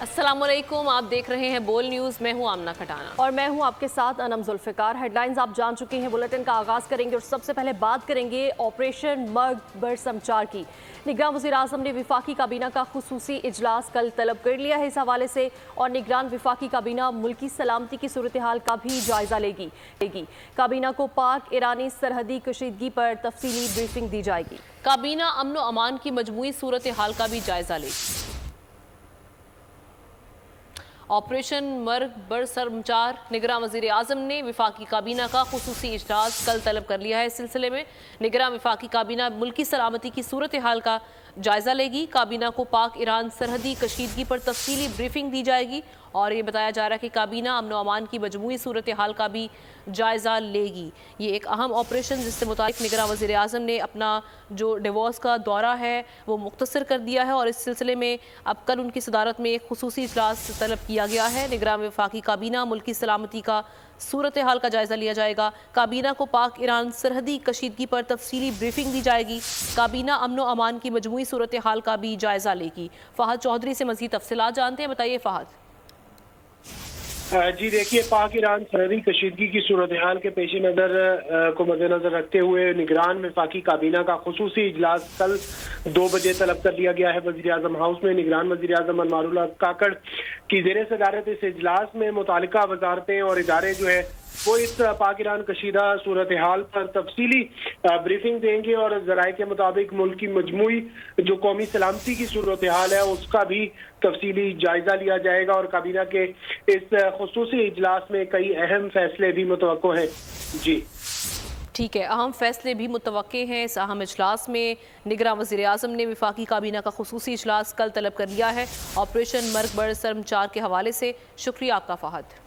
अस्सलामुअलैकुम, आप देख रहे हैं बोल न्यूज़। मैं हूं आमना खटाना और मैं हूं आपके साथ अनम जुल्फ़िकार। हेडलाइंस आप जान चुके हैं। बुलेटिन का आगाज़ करेंगे और सबसे पहले बात करेंगे ऑपरेशन मर्ग बर समचार की। निगरान वज़ीर-ए-आज़म ने वफाकी काबीना का खुसूसी इजलास कल तलब कर लिया है। इस हवाले से और निगरान वफाकी काबीना मुल्की सलामती की सूरत हाल का भी जायज़ा लेगी। काबीना को पाक ईरानी सरहदी कशीदगी पर तफसीली ब्रीफिंग दी जाएगी। काबीना अमन व अमान की मजमूई सूरत हाल का भी जायज़ा लेगी। ऑपरेशन मर्ग बर समचार निगरान वज़ीर-ए-आज़म ने वफाकी काबीना का खुसूसी इजलास कल तलब कर लिया है। इस सिलसिले में निगरान वफाकी काबीना मुल्की सलामती की सूरत हाल का जायज़ा लेगी। काबीना को पाक ईरान सरहदी कशीदगी पर तफसीली ब्रीफिंग दी जाएगी और ये बताया जा रहा है कि काबीना अमन व अमान की मजमूई सूरत हाल का भी जायज़ा लेगी। ये एक अहम ऑपरेशन जिससे मुतालिक निगरान वज़ीर-ए-आज़म ने अपना जो डिवोर्स का दौरा है वो मुख्तसर कर दिया है और इस सिलसिले में अब कल उनकी सदारत में एक खुसूसी इजलास तलब किया गया है। निगरान वफाकी काबीना मुल्की सलामती का सूरत हाल का जायज़ा लिया जाएगा। काबीना को पाक ईरान सरहदी कशीदगी पर तफसीली ब्रीफिंग दी जाएगी। काबीना अमन व अमान की मजमूई सूरत हाल का भी जायज़ा लेगी। फ़हद चौधरी से मज़ीद तफसीलात जानते हैं। बताइए फ़हद। जी देखिए, पाक ईरान सरहदी कशीदगी की सूरत हाल के पेश नज़र को मद्देनजर रखते हुए निगरान वफाकी काबीना का खुसूसी इजलास कल 2 बजे तलब कर लिया गया है। वज़ीर-ए-आज़म हाउस में निगरान वज़ीर-ए-आज़म अनवारुल्लाह काकड़ की ज़ेर सदारत इस इजलास में मुतालिका वजारतें और इदारे जो है वो इस पाक ईरान कशीदा सूरत हाल पर तफसीली ब्रीफिंग देंगे और ज़राए के मुताबिक मुल्क की मजमूई जो कौमी सलामती की सूरत हाल है उसका भी तफसीली जायजा लिया जाएगा और काबीना के इस खुसूसी इजलास में कई अहम फैसले भी मुतवक्को हैं। जी ठीक है, अहम फैसले भी मुतवक्के हैं। इस अहम इजलास में निगरान वज़ीर-ए-आज़म ने वफाकी काबीना का खुसूसी इजलास कल तलब कर लिया है ऑपरेशन मर्ग बर समचार के हवाले से। शुक्रिया आपका फ़हद।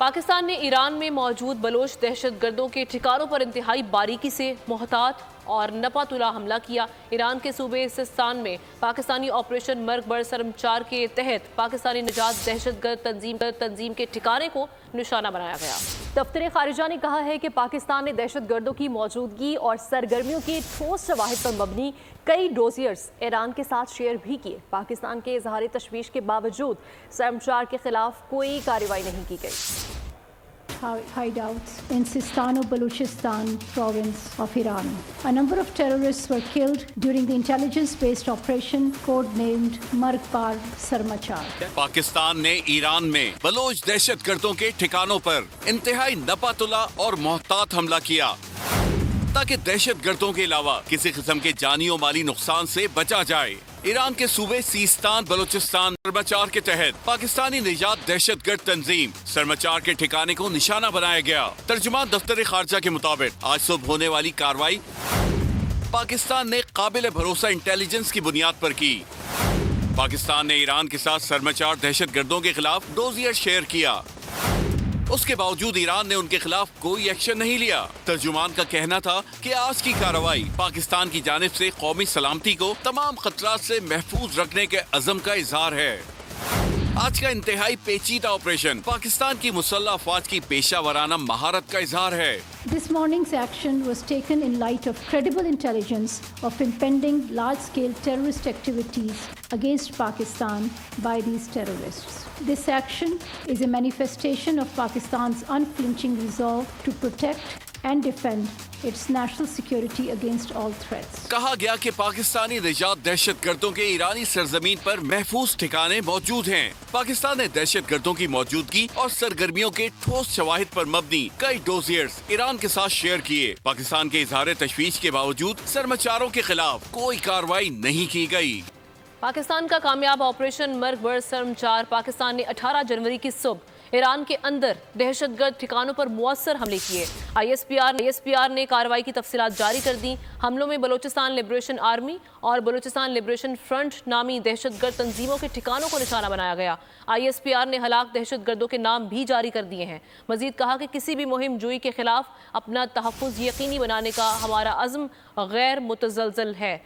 पाकिस्तान ने ईरान में मौजूद बलोच दहशतगर्दों के ठिकानों पर इंतहाई बारीकी से मुहतात और नपातुला हमला किया। ईरान के सूबे सिस्तान में पाकिस्तानी ऑपरेशन मर्ग बर समचार के तहत पाकिस्तानी निजात दहशतगर्द तंजीम के ठिकाने को निशाना बनाया गया। दफ्तर खारिजा ने कहा है कि पाकिस्तान ने दहशतगर्दों की मौजूदगी और सरगर्मियों के ठोस शवाहिद पर मबनी कई डोजियर्स ईरान के साथ शेयर भी किए। पाकिस्तान के इजहार तशवीश के बावजूद समचार के खिलाफ कोई कार्रवाई नहीं की गई। Hideouts in Sistan-o-Baluchistan province of Iran. A number of terrorists were killed during the intelligence-based operation codenamed Marg Bar Sarmachar. Pakistan ने ईरान में बलोच दहशतगर्दों के ठिकानों पर इंतहाई नपातुला और मोहतात हमला किया ताकि दहशतगर्दों के अलावा किसी किस्म के जानी और माली नुकसान से बचा जाए। ईरान के सूबे सीस्तान बलोचिस्तान सरमचार के तहत पाकिस्तानी निजात दहशतगर्द तंजीम सरमचार के ठिकाने को निशाना बनाया गया। तर्जुमान दफ्तर खारजा के मुताबिक आज सुबह होने वाली कार्रवाई पाकिस्तान ने काबिल भरोसा इंटेलिजेंस की बुनियाद पर की। पाकिस्तान ने ईरान के साथ सरमचार दहशतगर्दों के खिलाफ डोजियर शेयर किया। उसके बावजूद ईरान ने उनके खिलाफ कोई एक्शन नहीं लिया। तर्जुमान का कहना था कि आज की कार्रवाई पाकिस्तान की जानिब से कौमी सलामती को तमाम खतरात से महफूज रखने के अज़म का इजहार है। आज का इंतहाई पेचीदा ऑपरेशन पाकिस्तान की मुसल्लह अफवाज की पेशा वराना महारत का इजहार है। This morning's action was taken in light of credible intelligence of impending large-scale terrorist activities against Pakistan by these terrorists. This action is a manifestation of Pakistan's unflinching resolve to protect and defend its national security against all threats. कहा गया कि पाकिस्तानी निजात दहशतगर्दों के ईरानी सरजमीन पर महफूज ठिकाने मौजूद हैं। पाकिस्तान ने दहशतगर्दों की मौजूदगी और सरगर्मियों के ठोस शवाहिद पर मबनी कई डोजियर्स ईरान के साथ शेयर किए। पाकिस्तान के इजहार तशवीश के बावजूद सरमचारों के खिलाफ कोई कार्रवाई नहीं की गई। पाकिस्तान का कामयाब ऑपरेशन मर्ग बर समचार पाकिस्तान ने 18 जनवरी की सुबह ईरान के अंदर दहशतगर्द ठिकानों पर मुअस्सर हमले किए। ISPR ने कार्रवाई की तफसीलात जारी कर दी। हमलों में बलोचिस्तान लिबरेशन आर्मी और बलोचिस्तान लिबरेशन फ्रंट नामी दहशतगर्द तंजीमों के ठिकानों को निशाना बनाया गया। ISPR ने हलाक दहशतगर्दों के नाम भी जारी कर दिए हैं। मजीद कहा कि किसी भी मुहिम जुई के खिलाफ अपना तहफ़्फ़ुज़ यकीनी बनाने का हमारा अज़्म गैर मुतज़लज़ल है।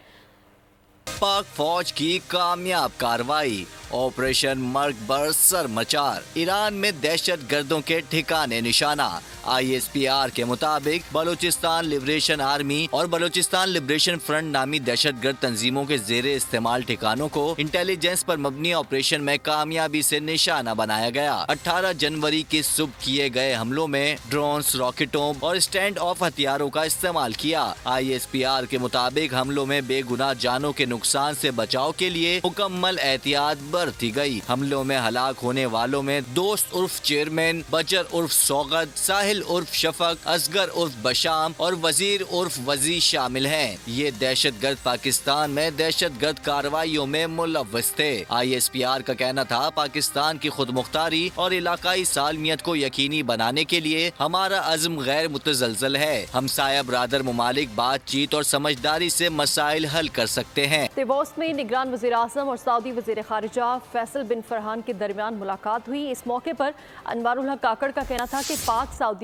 पाक फौज की कामयाब कार्रवाई ऑपरेशन मर्ग पर सर मचार, ईरान में दहशत गर्दों के ठिकाने निशाना। ISPR के मुताबिक बलूचिस्तान लिबरेशन आर्मी और बलूचिस्तान लिबरेशन फ्रंट नामी दहशत गर्द तंजीमों के जेरे इस्तेमाल ठिकानों को इंटेलिजेंस पर मबनी ऑपरेशन में कामयाबी से निशाना बनाया गया। 18 जनवरी की सुबह किए गए हमलों में ड्रोन्स, रॉकेटों और स्टैंड ऑफ हथियारों का इस्तेमाल किया। ISPR के मुताबिक हमलों में बेगुनाह जानों के नुकसान से बचाव के लिए मुकम्मल एहतियात बरती गई। हमलों में हलाक होने वालों में दोस्त उर्फ चेयरमैन, बजर उर्फ सौगत, साहिल उर्फ शफक, असगर उर्फ बशाम और वजीर उर्फ वजी शामिल हैं। ये दहशत गर्द पाकिस्तान में दहशत गर्द कार्रवाइयों में मुलव्वस थे। ISPR का कहना था पाकिस्तान की खुद मुख्तारी और इलाकाई सालमियत को यकीनी बनाने के लिए हमारा अज़्म गैर मुतज़लज़ल है। हमसाया बरादर मुमालिक बातचीत और समझदारी से मसाइल हल कर सकते हैं। देवोस में निगरान वज़ीर आज़म और सऊदी वज़ीर ख़ारिजा फैसल बिन फरहान के दरमियान मुलाकात हुई। इस मौके पर अनवारुल हक काकड़ का कहना था कि पाक सऊदिया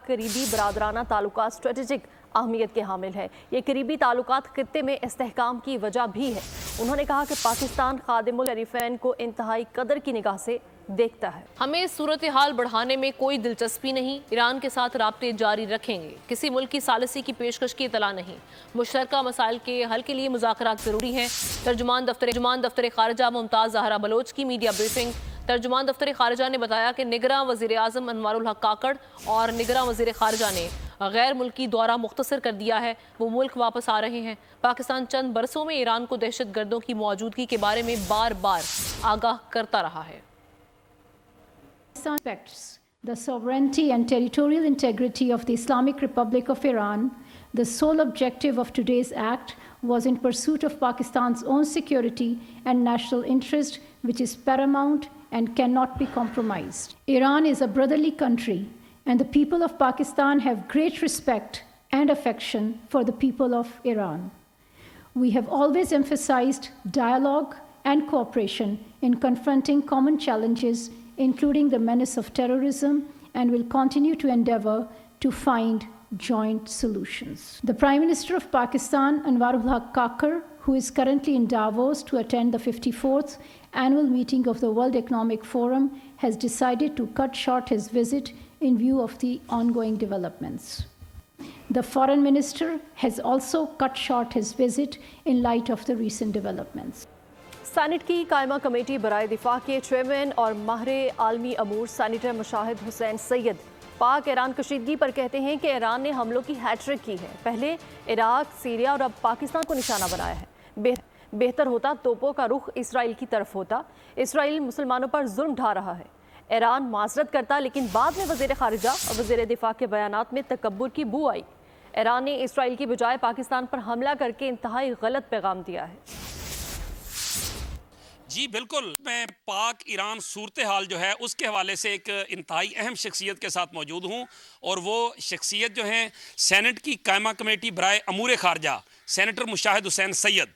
करीबी बरादराना ताल्लुकात स्ट्रेटेजिक अहमियत के हामिल है। ये करीबी ताल्लुकात खित्ते में इस्तेहकाम की वजह भी है। उन्होंने कहा कि पाकिस्तान खादिमुल शरीफैन को इंतहाई कदर की निगाह से देखता है। हमें सूरत हाल बढ़ाने में कोई दिलचस्पी नहीं, ईरान के साथ राब्ते जारी रखेंगे। किसी मुल्क की सालिसी की पेशकश की इतला नहीं। मुश्तरका मसाइल के हल के लिए मुज़ाकरात ज़रूरी हैं। तर्जुमान दफ्तर ख़ारिजा मुमताज़ ज़हरा बलोच की मीडिया ब्रीफिंग। तर्जुमान दफ्तर ख़ारिजा ने बताया कि निगरान वज़ीर आज़म अनवारुल हक काकड़ और निगरान वज़ीर ख़ारिजा ने गैर मुल्की दौरा मुख्तसर कर दिया है। वो मुल्क वापस आ रहे हैं। पाकिस्तान चंद बरसों में ईरान को दहशत गर्दों की मौजूदगी के बारे में बार बार आगाह करता रहा है। Respects the sovereignty and territorial integrity of the Islamic Republic of Iran, the sole objective of today's act was in pursuit of Pakistan's own security and national interest, which is paramount and cannot be compromised. Iran is a brotherly country, and the people of Pakistan have great respect and affection for the people of Iran. We have always emphasized dialogue and cooperation in confronting common challenges, including the menace of terrorism, and will continue to endeavor to find joint solutions. The Prime Minister of Pakistan, Anwarul Haq Kakar, who is currently in Davos to attend the 54th annual meeting of the World Economic Forum, has decided to cut short his visit in view of the ongoing developments. The Foreign Minister has also cut short his visit in light of the recent developments. Senate की कायमा committee बराए दिफा के chairman और माहिर आलमी अमूर senator Mushahid Hussain Syed पाक Iran कशीदगी पर कहते हैं कि ईरान ने हमलों की हैट्रिक की है। पहले इराक, सीरिया और अब पाकिस्तान को निशाना बनाया है। बेहतर होता तोपों का रुख इसराइल की तरफ होता। इसराइल मुसलमानों पर जुल्म ढा रहा है। ईरान माजरत करता, लेकिन बाद में वज़ीर ख़ारिजा और वज़ीर दिफा के बयानात में तकब्बुर की बू आई। ईरान ने इसराइल की बजाय पाकिस्तान पर हमला करके इंतहाई गलत पैगाम दिया है। जी बिल्कुल, मैं पाक ईरान सूरत हाल जो है उसके हवाले से एक इंतहाई अहम शख्सियत के साथ मौजूद हूँ, और वो शख्सियत जो है सेनेट की कायमा कमेटी बराए अमूर ख़ारजा सेनेटर मुशाहिद हुसैन सैयद।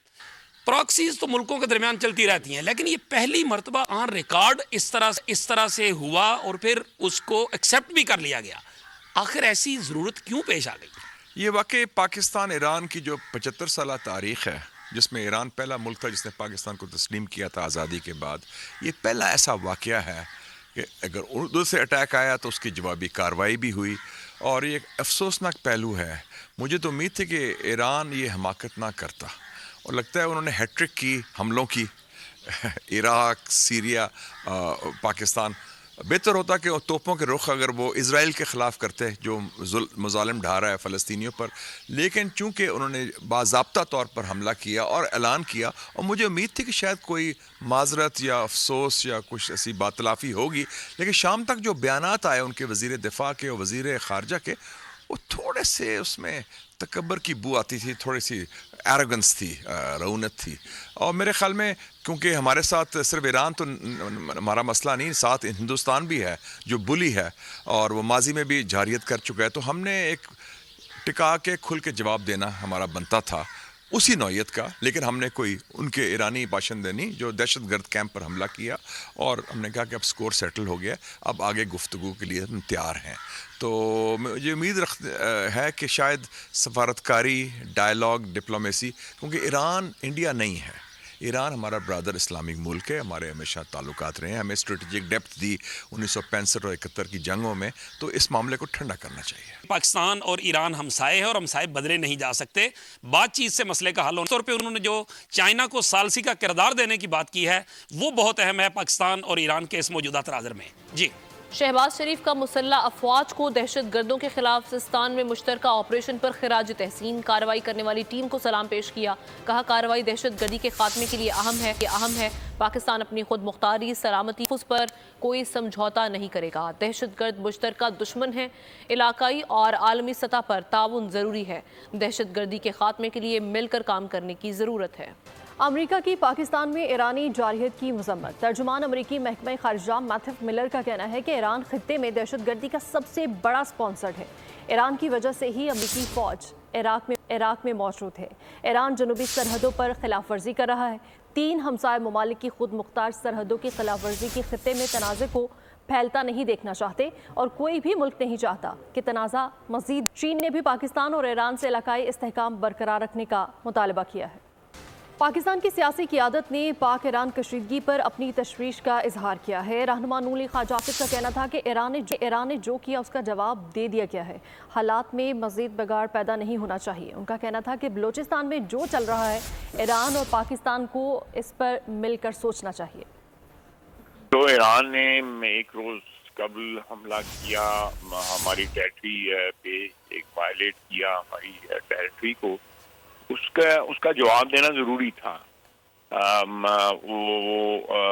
प्रॉक्सीज तो मुल्कों के दरमियान चलती रहती हैं, लेकिन ये पहली मरतबा ऑन रिकॉर्ड इस तरह से हुआ और फिर उसको एक्सेप्ट भी कर लिया गया। आखिर ऐसी ज़रूरत क्यों पेश आ गई? ये वाकई पाकिस्तान ईरान की जो 75 साल तारीख़ है, जिसमें ईरान पहला मुल्क था जिसने पाकिस्तान को तस्लीम किया था आज़ादी के बाद, ये पहला ऐसा वाक़या है कि अगर उर्दू से अटैक आया तो उसकी जवाबी कार्रवाई भी हुई, और ये एक अफसोसनाक पहलू है। मुझे तो उम्मीद थी कि ईरान ये हमाकत ना करता, और लगता है उन्होंने हैट्रिक की हमलों की। Iraq, Syria, Pakistan. बेहतर होता कि तोपों के रुख अगर वो इज़राइल के ख़िलाफ़ करते जो मुज़ालिम ढा रहा है फ़लस्तीनियों पर, लेकिन चूँकि उन्होंने बाज़ाब्ता तौर पर हमला किया और ऐलान किया, और मुझे उम्मीद थी कि शायद कोई माजरत या अफसोस या कुछ ऐसी बातलाफ़ी होगी, लेकिन शाम तक जो बयानात आए उनके वज़ीर दिफ़ा के और वज़ीर ख़ारजा के, वो थोड़े से उसमें तकब्बर की बू आती थी, थोड़ी सी एरोगेंस थी, रऊनत थी। और मेरे ख़्याल में क्योंकि हमारे साथ सिर्फ ईरान तो हमारा मसला नहीं, साथ हिंदुस्तान भी है जो बुली है, और वो माजी में भी जारियत कर चुका है, तो हमने एक टिका के खुल के जवाब देना हमारा बनता था उसी नौयत का। लेकिन हमने कोई उनके ईरानी बाशिंदे नहीं जो दहशत गर्द कैंप पर हमला किया, और हमने कहा कि अब स्कोर सेटल हो गया, अब आगे गुफ्तगू के लिए हम तैयार हैं। तो मुझे उम्मीद है कि शायद सफारतकारी, डायलॉग, डिप्लोमेसी, क्योंकि ईरान इंडिया नहीं है, ईरान हमारा ब्रदर इस्लामिक मुल्क है, हमारे हमेशा ताल्लुकात रहे हैं, हमें स्ट्रेटेजिक डेप्थ दी 1965 और 71 की जंगों में, तो इस मामले को ठंडा करना चाहिए। पाकिस्तान और ईरान हमसाए हैं और हमसाए बदले नहीं जा सकते, बातचीत से मसले का हल होने तौर पे उन्होंने जो चाइना को सालसी का किरदार देने की बात की है वो बहुत अहम है पाकिस्तान और ईरान के इस मौजूदा तनाज़ुर में। जी, शहबाज शरीफ का मुसल्लह अफवाज को दहशत गर्दों के खिलाफ सिस्तान में मुश्तरका ऑपरेशन पर खिराज तहसीन, कार्रवाई करने वाली टीम को सलाम पेश किया। कहा कार्रवाई दहशत गर्दी के खात्मे के लिए अहम है। पाकिस्तान अपनी खुद मुख्तारी सलामती उस पर कोई समझौता नहीं करेगा। दहशत गर्द मुश्तरका दुश्मन है, इलाकाई और आलमी सतह पर ताउन ज़रूरी है। दहशत गर्दी के खात्मे के लिए मिलकर काम करने की ज़रूरत है। अमेरिका की पाकिस्तान में ईरानी जारहियत की मजम्मत। तर्जुमान अमेरिकी महकमा खारजा मैथ्यू मिलर का कहना है कि ईरान खित्ते में दहशत गर्दी का सबसे बड़ा स्पॉन्सर है। ईरान की वजह से ही अमेरिकी फ़ौज इराक में मौजूद है। ईरान जनूबी सरहदों पर खिलाफ वर्जी कर रहा है। 3 हमसाय ममालिक की खुद मुख्तार सरहदों की खिलाफ वर्जी की खित्ते में तनाज़े को फैलता नहीं देखना चाहते और कोई भी मुल्क नहीं चाहता कि तनाज़ा मज़ीद। चीन ने भी पाकिस्तान और ईरान से इलाकाई इस्तेहकाम बरकरार रखने का मुतालबा किया है। पाकिस्तान की सियासी क़ियादत ने पाक ईरान कशीदगी पर अपनी तशवीश का इजहार किया है। रहनुमा नूर ली ख्वाजा हाफिज का कहना था कि ईरान ने जो किया उसका जवाब दे दिया गया है, हालात में मज़ीद बिगाड़ पैदा नहीं होना चाहिए। उनका कहना था कि बलूचिस्तान में जो चल रहा है ईरान और पाकिस्तान को इस पर मिलकर सोचना चाहिए। तो ईरान ने एक रोज़ कबल हमला किया, हमारी टेरिटरी पे एक वायलेट किया हमारी टेरिटरी को, उसका जवाब देना ज़रूरी था।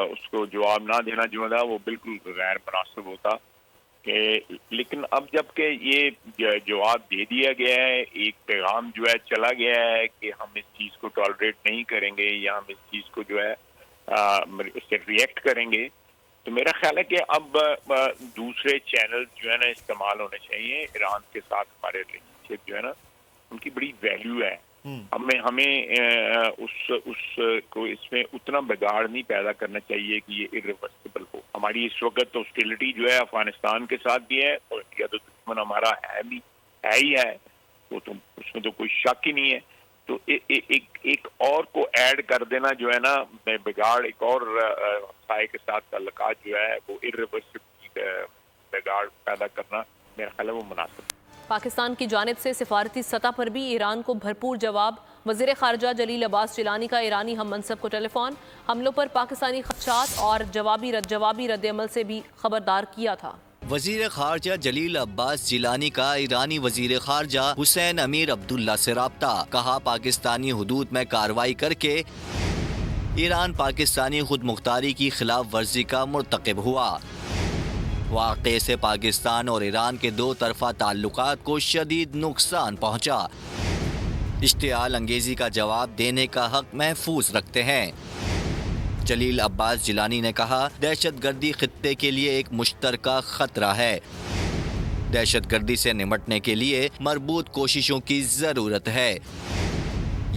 उसको जवाब ना देना जो था वो बिल्कुल गैर मुनासिब होता कि, लेकिन अब जबकि ये जवाब दे दिया गया है, एक पैगाम जो है चला गया है कि हम इस चीज़ को टॉलरेट नहीं करेंगे या हम इस चीज़ को जो है इससे रिएक्ट करेंगे, तो मेरा ख्याल है कि अब दूसरे चैनल जो है ना इस्तेमाल होने चाहिए। ईरान के साथ हमारे रिलेशनशिप जो है ना उनकी बड़ी वैल्यू है। हमें उसको इसमें उतना बिगाड़ नहीं पैदा करना चाहिए कि ये इर्रिवर्सिबल हो। हमारी इस वक्त हॉस्टिलिटी जो है अफगानिस्तान के साथ भी है और इंडिया तो दुश्मन हमारा है ही है, वो तो उसमें तो कोई शक ही नहीं है। तो एक और को ऐड कर देना जो है ना बिगाड़, एक और साए के साथ ताल्लुकात जो है वो इर्रिवर्सिबल बिगाड़ पैदा करना मेरा ख्याल है वो मुनासिब। पाकिस्तान की जानिब से सिफारती सतह पर भी ईरान को भरपूर जवाब। वज़ीर ख़ारजा जलील अब्बास जिलानी का ईरानी हम मनसब को टेलीफोन। हमलों पर पाकिस्तानी खदशात और जवाबी रद्द-ए-अमल से भी खबरदार किया था। वज़ीर ख़ारजा जलील अब्बास जिलानी का ईरानी वज़ीर ख़ारजा हुसैन अमीर अब्दुल्ला से राब्ता। कहा पाकिस्तानी हुदूद में कार्रवाई करके ईरान पाकिस्तानी खुद मुख्तारी की खिलाफ वर्जी का मुर्तकिब हुआ। वाक़े से पाकिस्तान और ईरान के 2 तरफ़ा ताल्लुकात को शदीद नुकसान पहुँचा। इश्तिआल अंगेज़ी का जवाब देने का हक महफूज रखते हैं। जलील अब्बास जिलानी ने कहा दहशत गर्दी खित्ते के लिए एक मुश्तरका ख़तरा है। दहशत गर्दी से निमटने के लिए मरबूत कोशिशों की ज़रूरत है।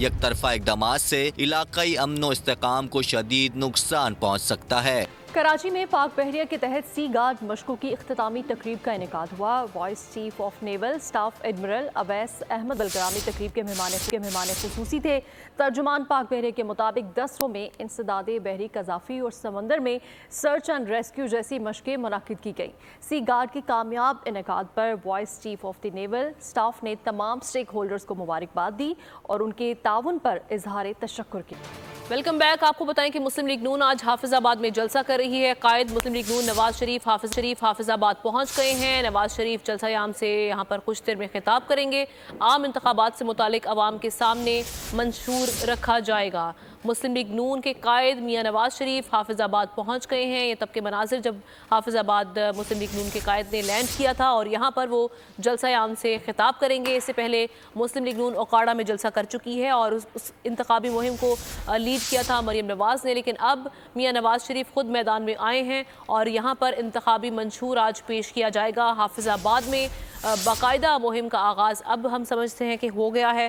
एक तरफ़ा इक़दामात से इलाक़ाई अमन व इस्तेहकाम को शदीद नुकसान पहुँच सकता है। कराची में पाक बहरिया के तहत सी गार्ड मशकों की इख्तितामी तकरीब का इनेकाद हुआ। Vice chief of naval staff admiral Owais Ahmed Bilgrami तकरीब के मेहमान खुसूसी थे। तर्जुमान पाक बहरिया के मुताबिक 10 में इंसदादे बहरी कज़ाफ़ी और समंदर में सर्च एंड रेस्क्यू जैसी मशकें मुनाकिद की गई। सी गार्ड की कामयाब इनेकाद पर vice chief of the naval staff ने तमाम स्टेक होल्डर्स को मुबारकबाद दी और उनके ताउन पर इजहार तशक्कुर किया। Welcome back. आपको बताएं कि मुस्लिम लीग नून आज हाफिजाबाद में जलसा कर रही है। कायद मुस्लिम लीग नून नवाज शरीफ हाफिजाबाद पहुंच गए हैं। नवाज शरीफ जलसा-ए-आम से यहां पर कुछ देर में खिताब करेंगे। आम इंतखाबात से मुतालिक अवाम के सामने मंशूर रखा जाएगा। मुस्लिम लीग नून के कायद मियां नवाज शरीफ हाफिजाबाद पहुंच गए हैं। ये तब के मनाजिर जब हाफिजाबाद मुस्लिम लीग नून के कायद ने लैंड किया था और यहाँ पर वो जलसा-ए-आम से खिताब करेंगे। इससे पहले मुस्लिम लीग नून ओकाड़ा में जलसा कर चुकी है और उस इंतखाबी मुहिम को लीड किया था मरियम नवाज ने, लेकिन अब मियां नवाज शरीफ खुद मैदान में आए हैं और यहाँ पर इंतखाबी मंशूर आज पेश किया जाएगा। हाफिजाबाद में बाकायदा मुहिम का आगाज़ अब हम समझते हैं कि हो गया है।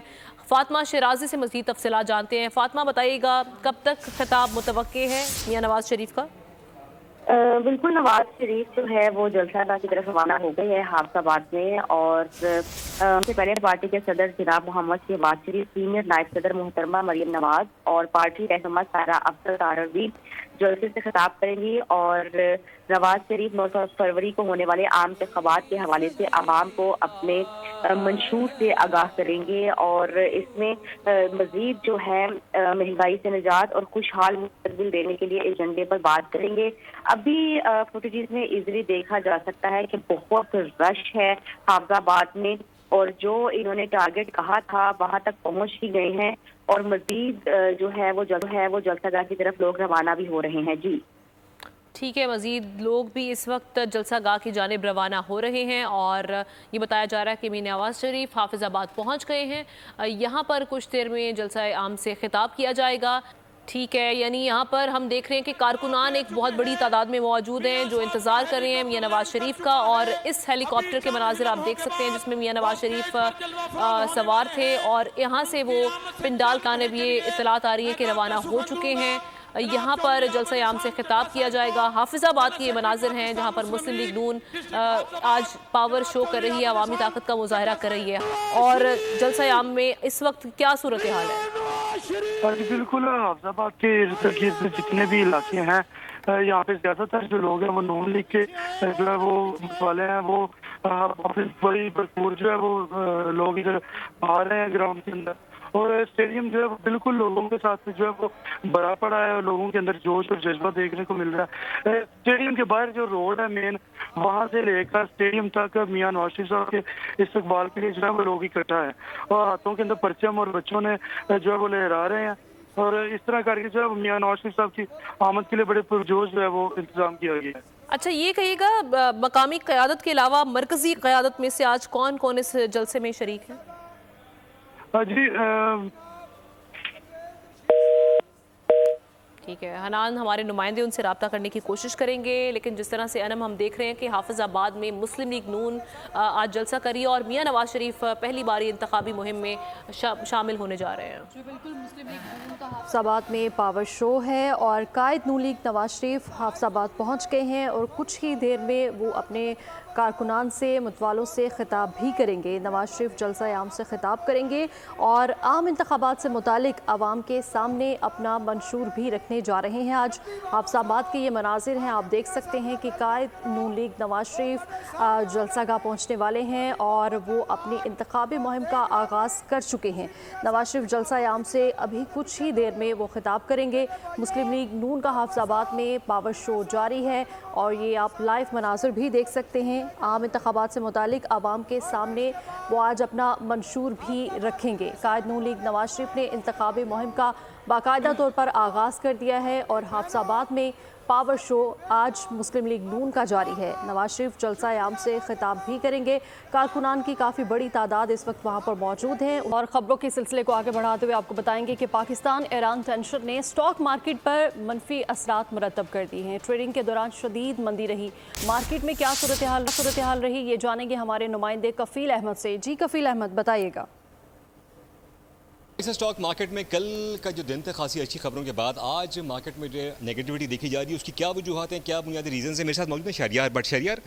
फातिमा शिराजी से मज़ीद तफसीलात जानते हैं। फातिमा बताइएगा कब तक खिताब मुतवक्के है मियां नवाज शरीफ का? بالکل نواز شریف جو ہے وہ جلسہ گاہ کی طرف روانہ ہو گئے ہیں حافظ آباد میں، اور ان سے پہلے پارٹی کے صدر جناب محمد شہباز شریف، سینئر نائب صدر محترمہ مریم نواز اور پارٹی رہنما سارا افضل تارڑ بھی جلسے سے خطاب کریں گی، اور نواز شریف 9 فروری کو ہونے والے عام انتخابات کے حوالے سے عوام کو اپنے منشور سے آگاہ کریں گے، اور اس میں مزید جو ہے مہنگائی سے نجات اور خوشحال مستقبل دینے کے لیے ایجنڈے پر بات کریں گے۔ ابھی فوٹیجز میں ایزیلی دیکھا جا سکتا ہے کہ بہت رش ہے حافظ آباد میں، اور جو انہوں نے ٹارگٹ کہا تھا وہاں تک پہنچ ہی گئے ہیں، اور مزید جو ہے وہ جلسہ گاہ کی طرف لوگ روانہ بھی ہو رہے ہیں۔ جی ٹھیک ہے، مزید لوگ بھی اس وقت جلسہ گاہ کی جانب روانہ ہو رہے ہیں، اور یہ بتایا جا رہا ہے کہ میر نواز شریف حافظ آباد پہنچ گئے ہیں۔ یہاں پر کچھ دیر میں جلسہ عام سے خطاب کیا جائے گا۔ ٹھیک ہے، یعنی یہاں پر ہم دیکھ رہے ہیں کہ کارکنان ایک بہت بڑی تعداد میں موجود ہیں جو انتظار کر رہے ہیں میاں نواز شریف کا، اور اس ہیلی کاپٹر کے مناظر آپ دیکھ سکتے ہیں جس میں میاں نواز شریف سوار تھے، اور یہاں سے وہ پنڈال کانب یہ اطلاعات آ رہی ہے کہ روانہ ہو چکے ہیں۔ یہاں پر جلسہ عام سے خطاب کیا جائے گا۔ حافظ آباد کے یہ مناظر ہیں جہاں پر مسلم لیگ نون آج پاور شو کر رہی ہے، عوامی طاقت کا مظاہرہ کر رہی ہے، اور جلسہ عام میں اس وقت کیا صورتحال ہے؟ جی بالکل، حافظ آباد کے ارد گرد جتنے بھی علاقے ہیں یہاں پہ زیادہ تر جو لوگ ہیں وہ نون لیگ کے جو ہے وہ والے ہیں، وہ بڑی بھرپور جو ہے وہ لوگ ادھر آ رہے ہیں گراؤنڈ کے اندر، اور اسٹیڈیم جو ہے وہ بالکل لوگوں کے ساتھ جو ہے وہ بھرا پڑا ہے، اور لوگوں کے اندر جوش اور جذبہ دیکھنے کو مل رہا ہے۔ اسٹیڈیم کے باہر جو روڈ ہے مین، وہاں سے لے کر اسٹیڈیم تک میاں نواز شریف صاحب کے استقبال کے لیے جو ہے وہ لوگ اکٹھا ہے، اور ہاتھوں کے اندر پرچم اور بچوں نے جو ہے وہ لہرا رہے ہیں، اور اس طرح کر کے جو ہے میاں نواز شریف صاحب کی آمد کے لیے بڑے پرجوش جو ہے وہ انتظام کیا گیا ہے۔ اچھا یہ کہیے گا مقامی قیادت کے علاوہ مرکزی قیادت میں سے آج کون کون اس جلسے میں شریک ہیں؟ جی ٹھیک ہے، حنان ہمارے نمائندے ان سے رابطہ کرنے کی کوشش کریں گے، لیکن جس طرح سے انم ہم دیکھ رہے ہیں کہ حافظ آباد میں مسلم لیگ نون آج جلسہ کری اور میاں نواز شریف پہلی باری انتخابی مہم میں شامل ہونے جا رہے ہیں۔ بالکل، مسلم لیگ نون کا حافظ آباد میں پاور شو ہے، اور قائد نون لیگ نواز شریف حافظ آباد پہنچ گئے ہیں، اور کچھ ہی دیر میں وہ اپنے کارکنان سے متوالوں سے خطاب بھی کریں گے۔ نواز شریف جلسہ عام سے خطاب کریں گے اور عام انتخابات سے متعلق عوام کے سامنے اپنا منشور بھی رکھنے جا رہے ہیں۔ آج حافظ آباد کے یہ مناظر ہیں، آپ دیکھ سکتے ہیں کہ قائد نون لیگ نواز شریف جلسہ گاہ پہنچنے والے ہیں اور وہ اپنی انتخابی مہم کا آغاز کر چکے ہیں۔ نواز شریف جلسہ عام سے ابھی کچھ ہی دیر میں وہ خطاب کریں گے۔ مسلم لیگ نون کا حافظ آباد میں پاور شو جاری ہے، اور یہ آپ لائیو مناظر بھی دیکھ سکتے ہیں۔ عام انتخابات سے متعلق عوام کے سامنے وہ آج اپنا منشور بھی رکھیں گے۔ قائد نون لیگ نواز شریف نے انتخابی مہم کا باقاعدہ طور پر آغاز کر دیا ہے، اور حافظ آباد میں پاور شو آج مسلم لیگ نون کا جاری ہے۔ نواز شریف جلسہ عام سے خطاب بھی کریں گے۔ کارکنان کی کافی بڑی تعداد اس وقت وہاں پر موجود ہیں، اور خبروں کے سلسلے کو آگے بڑھاتے ہوئے آپ کو بتائیں گے کہ پاکستان ایران ٹینشن نے اسٹاک مارکیٹ پر منفی اثرات مرتب کر دی ہیں۔ ٹریڈنگ کے دوران شدید مندی رہی، مارکیٹ میں کیا صورتحال رہی یہ جانیں گے ہمارے نمائندے کفیل احمد سے۔ جی کفیل احمد بتائیے گا۔ اس اسٹاک مارکیٹ میں کل کا جو دن تھا خاصی اچھی خبروں کے بعد آج مارکیٹ میں جو نیگیٹیوٹی دیکھی جا رہی ہے، اس کی کیا وجوہات ہیں، کیا بنیادی ریزنز ہیں؟ میرے ساتھ موجود ہیں شہریار۔ شہریار،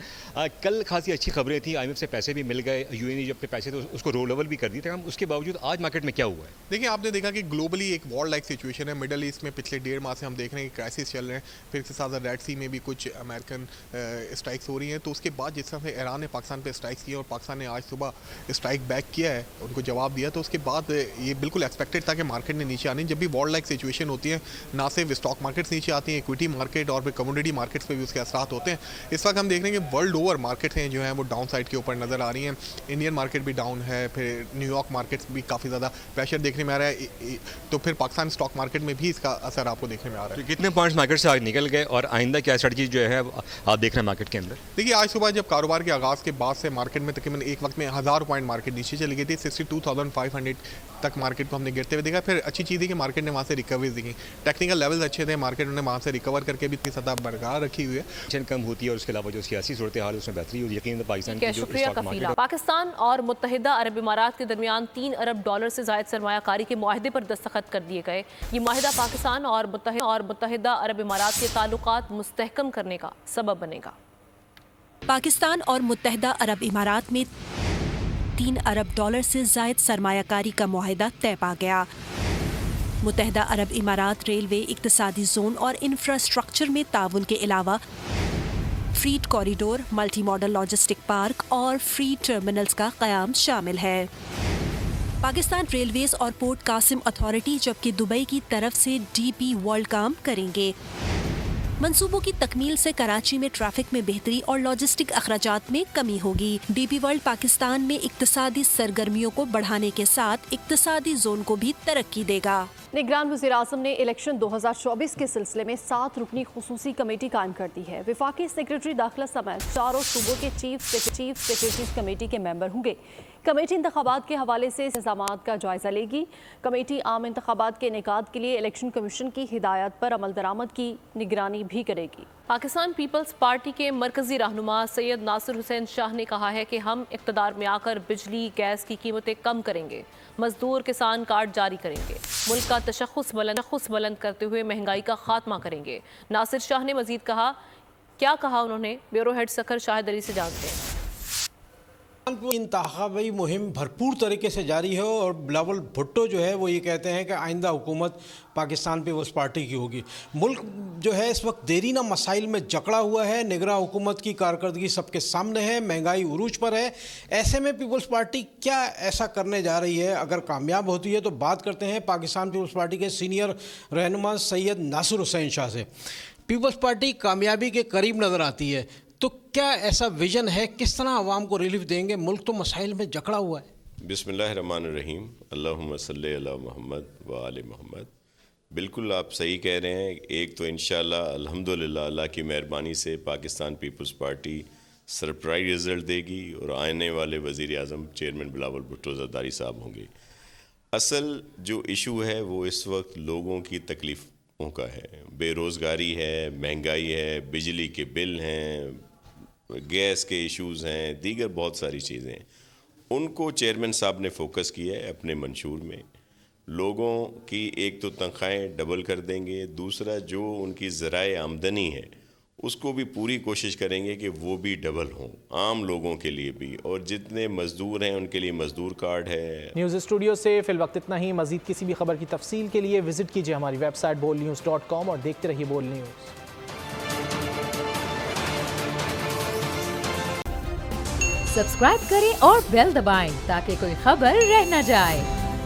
کل خاصی اچھی خبریں تھیں، آئی ایم ایف سے پیسے بھی مل گئے، یو این ای جب پیسے تھے اس کو رول اوور بھی کر دیے تھے ہم، اس کے باوجود آج مارکیٹ میں کیا ہوا ہے؟ دیکھیں، آپ نے دیکھا کہ گلوبلی ایک وار لائک سچویشن ہے مڈل ایسٹ میں۔ پچھلے 1.5 ماہ سے ہم دیکھ رہے ہیں کہ کرائسس چل رہے ہیں، پھر اس کے ساتھ ریڈ سی میں بھی کچھ امریکن اسٹرائکس ہو رہی ہیں۔ تو اس کے بعد جس طرح سے ایران نے پاکستان پہ اسٹرائکس کیے اور پاکستان نے آج صبح اسٹرائک بیک کیا ہے، ان کو جواب دیا، تو اس کے بعد یہ بالکل ایکسپیکٹڈ تھا کہ مارکیٹ نے نیچے آنی۔ جب بھی وار لائک سچویشن ہوتی ہے، نہ صرف اسٹاک مارکیٹس نیچے آتی ہیں، ایکویٹی مارکیٹ اور پھر کموڈیٹی مارکیٹس پہ بھی اس کے اثرات ہوتے ہیں۔ اس وقت ہم دیکھ رہے ہیں کہ ورلڈ اوور مارکیٹ ہیں جو ہیں وہ ڈاؤن سائڈ کے اوپر نظر آ رہی ہیں۔ انڈین مارکیٹ بھی ڈاؤن ہے، پھر نیو یارک مارکیٹس بھی کافی زیادہ پریشر دیکھنے میں آ رہا ہے، تو پھر پاکستان اسٹاک مارکیٹ میں بھی اس کا اثر آپ کو دیکھنے میں آ رہا ہے۔ کتنے پوائنٹس مارکیٹ سے آج نکل گئے اور آئندہ کیا اسٹریٹجی جو ہے آپ دیکھ رہے ہیں مارکیٹ کے اندر؟ دیکھیے، آج صبح جب کاروبار کے آغاز کے بعد سے مارکیٹ میں تقریباً ایک وقت میں 1000 پوائنٹ مارکیٹ نیچے چلی گئی تھی، 62,500 तक मार्केट को हमने गिरते हुए देखा। फिर अच्छी चीज़ है कि मार्केट ने वहाँ से रिकवरीज दिखी, टेक्निकल लेवल्स अच्छे थे, मार्केट ने वहाँ से रिकवर करके भी सतह बरकरार रखी हुई है। टेंशन कम होती है और उसके अलावा जो सियासी सूरत हाल उसमें बेहतरी हो, यकीन पाकिस्तान की जो शुक्रिया कफीला। पाकिस्तान और मुत्तहिदा अरब इमारात के दरमियान $3 अरब से ज़ायद सरमायाकारी के मुआहदे पर दस्तखत कर दिए गए। ये मुआहदा पाकिस्तान और मुत्तहिदा अरब इमारात के ताल्लुकात मुस्तहकम करने का सबब बनेगा। पाकिस्तान और मुत्तहिदा अरब इमारात में $3 अरब से ज़ायद सरमायाकारी का मुआहदा तय पा गया। मुत्तहिदा अरब इमारात रेलवे, इक्तिसादी जोन और इंफ्रास्ट्रक्चर में ताउन के अलावा फ्रीट corridor, multi modal logistic park और फ्री टर्मिनल्स का क़याम शामिल है। पाकिस्तान रेलवेज और पोर्ट कासिम अथॉरिटी जबकि दुबई की तरफ से DP वर्ल्ड काम करेंगे। मंसूबों की तकमील से कराची में ट्रैफिक में बेहतरी और लॉजिस्टिक अखराजात में कमी होगी। DP वर्ल्ड पाकिस्तान में इक्तिसादी सरगर्मियों को बढ़ाने के साथ इक्तिसादी जोन को भी तरक्की देगा। निगरान वज़ीर-ए-आज़म ने इलेक्शन 2024 के सिलसिले में 7 रुकनी खुसूसी कमेटी कायम कर दी है। वफाकी सेक्रेटरी दाखिला समेत 4 सूबों के चीफ सेक्रेटरीज कमेटी के मेंबर होंगे। कमेटी इंतखाबात के हवाले से इंतज़ामात का जायजा लेगी। कमेटी आम इंतखाबात के इनेकाद के लिए इलेक्शन कमीशन की हिदायत पर अमल दरामद की निगरानी भी करेगी। पाकिस्तान पीपल्स पार्टी के मरकजी रहनुमा सैयद नासिर हुसैन शाह ने कहा है कि हम इक़्तिदार में आकर बिजली गैस की कीमतें कम करेंगे, मजदूर किसान कार्ड जारी करेंगे, मुल्क का तशख़्ख़ुस बुलंद करते हुए महंगाई का खात्मा करेंगे। नासिर शाह ने मजीद कहा, क्या कहा उन्होंने, ब्यूरो हेड सखर शाहिद अली से जानते हैं। इंतखाबी मुहिम भरपूर तरीके से जारी है और बिलावल भुट्टो जो है वो ये कहते हैं कि आइंदा हुकूमत पाकिस्तान पीपल्स पार्टी की होगी। मुल्क जो है इस वक्त देरीना मसाइल में जकड़ा हुआ है, निगरां हुकूमत की कारकर्दगी सबके सामने है, महंगाई उरूज पर है। ऐसे में पीपल्स पार्टी क्या ऐसा करने जा रही है? अगर कामयाब होती है तो बात करते हैं पाकिस्तान पीपल्स पार्टी के सीनियर रहनुमा सैयद नासिर हुसैन शाह से। पीपल्स पार्टी कामयाबी के करीब नज़र आती है, तो क्या ऐसा विजन है, किस तरह आवाम को रिलीफ देंगे? मुल्क तो मसाइल में जकड़ा हुआ है। बिस्मिल्लाहिर्रहमानिर्रहीम, अल्लाहुम्मा सल्ली अला मुहम्मद व आले मुहम्मद। बिल्कुल आप सही कह रहे हैं। एक तो इंशाल्लाह अल्हम्दुलिल्लाह अल्लाह की मेहरबानी से पाकिस्तान पीपल्स पार्टी सरप्राइज रिज़ल्ट देगी और आने वाले वज़ीर आज़म चेयरमैन बिलावल भुट्टो ज़रदारी साहब होंगे। असल जो इशू है वो इस वक्त लोगों की तकलीफ़ों का है। बेरोज़गारी है, महंगाई है, बिजली के बिल हैं, गैस के इश्यूज़ हैं, दीगर बहुत सारी चीज़ें। उनको चेयरमैन साहब ने फोकस किया है अपने मंशूर में। लोगों की एक तो तनख्वाहें डबल कर देंगे, दूसरा जो उनकी ज़राए आमदनी है उसको भी पूरी कोशिश करेंगे कि वो भी डबल हों, आम लोगों के लिए भी, और जितने मज़दूर हैं उनके लिए मज़दूर कार्ड है। न्यूज़ स्टूडियो से फिल वक्त इतना ही। मज़ीद किसी भी खबर की तफसील के लिए विजिट कीजिए हमारी वेबसाइट bolnews.com और देखते रहिए बोल न्यूज़। सब्सक्राइब करें और बेल दबाएं ताकि कोई खबर रह न जाए।